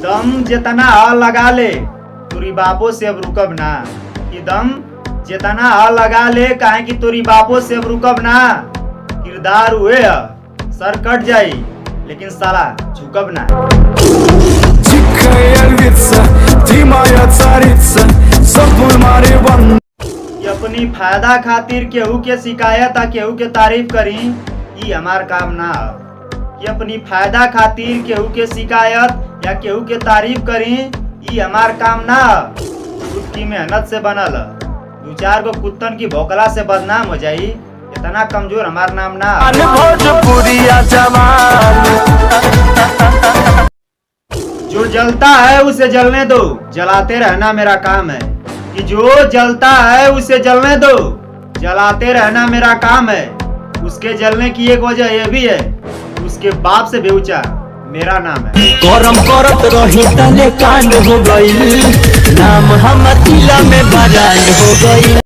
दम जितना लगा ले तोरी बापो से अब रुकब ना। कि दम जितना लगा ले काहे कि तोरी बापो से अब रुकब ना। किरदार हुए सर कट जाई लेकिन साला झुकब ना। कि अपनी फायदा खातिर केहू के शिकायत आ केहू के तारीफ करी ई हमार काम ना। कि अपनी फायदा खातिर केहू के शिकायत या केहू के तारीफ करी ई हमार काम ना। खुद की मेहनत से बनल दो चार गो कुत्तन की भोकला से बदनाम हो जाई इतना कमजोर हमार नाम ना। जो जलता है उसे जलने दो, जलाते रहना मेरा काम है। कि जो जलता है उसे जलने दो, जलाते रहना मेरा काम है। उसके जलने की एक वजह यह भी है उसके बाप से बेऊचा मेरा नाम है। गरम करत रही तले कांड हो गई, नाम हमर इला में बरान हो गई।